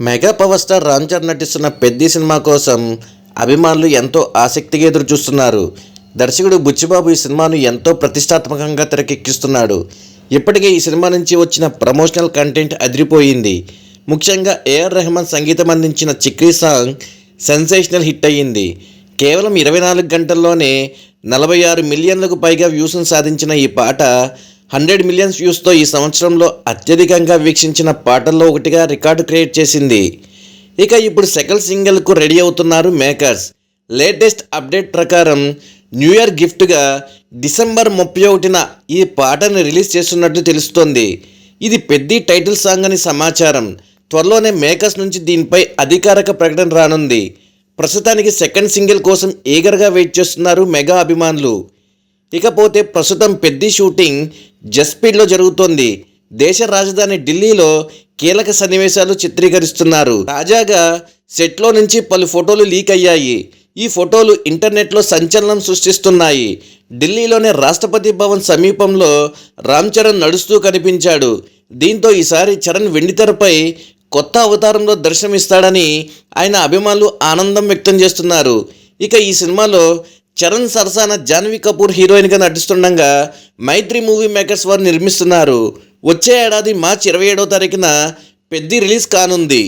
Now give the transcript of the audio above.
Mega power star Ram Charan నటిస్తున్న Peddi cinema కోసం అభిమానులు ఎంతో ఆసక్తిగా ఎదురు చూస్తున్నారు. దర్శకుడు బుచ్చిబాబు ఈ సినిమాను ఎంతో ప్రతిష్టాత్మకంగా తెరకెక్కిస్తున్నాడు. ఇప్పటికే ఈ సినిమా నుంచి వచ్చిన ప్రమోషనల్ కంటెంట్ అదిరిపోయింది. ముఖ్యంగా ఏఆర్ రెహమాన్ సంగీతం అందించిన చిక్రీ సాంగ్ సెన్సేషనల్ హిట్ అయ్యింది. కేవలం 24 గంటల్లోనే 46 మిలియన్లకు పైగా వ్యూస్ను సాధించిన ఈ పాట 100 మిలియన్స్ వ్యూస్తో ఈ సంవత్సరంలో అత్యధికంగా వీక్షించిన పాటల్లో ఒకటిగా రికార్డు క్రియేట్ చేసింది. ఇక ఇప్పుడు సెకండ్ సింగిల్కు రెడీ అవుతున్నారు మేకర్స్. లేటెస్ట్ అప్డేట్ ప్రకారం న్యూ ఇయర్ గిఫ్ట్గా డిసెంబర్ 31న ఈ పాటను రిలీజ్ చేస్తున్నట్లు తెలుస్తోంది. ఇది పెద్ది టైటిల్ సాంగ్ అని సమాచారం. త్వరలోనే మేకర్స్ నుంచి దీనిపై అధికారిక ప్రకటన రానుంది. ప్రస్తుతానికి సెకండ్ సింగిల్ కోసం ఈగర్గా వెయిట్ చేస్తున్నారు మెగా అభిమానులు. ఇకపోతే ప్రస్తుతం పెద్ది షూటింగ్ జస్పీడ్లో జరుగుతోంది. దేశ రాజధాని ఢిల్లీలో కీలక సన్నివేశాలు చిత్రీకరిస్తున్నారు. తాజాగా సెట్లో నుంచి పలు ఫోటోలు లీక్ అయ్యాయి. ఈ ఫోటోలు ఇంటర్నెట్లో సంచలనం సృష్టిస్తున్నాయి. ఢిల్లీలోని రాష్ట్రపతి భవన్ సమీపంలో రామ్ చరణ్ నడుస్తూ కనిపించాడు. దీంతో ఈసారి చరణ్ వెండితెరపై కొత్త అవతారంలో దర్శనమిస్తాడని ఆయన అభిమానులు ఆనందం వ్యక్తం చేస్తున్నారు. ఇక ఈ సినిమాలో చరణ్ సరసన జాన్వీ కపూర్ హీరోయిన్గా నటిస్తుండగా మైత్రి మూవీ మేకర్స్ వారు నిర్మిస్తున్నారు. వచ్చే ఏడాది మార్చి 27వ తారీఖున పెద్ది రిలీజ్ కానుంది.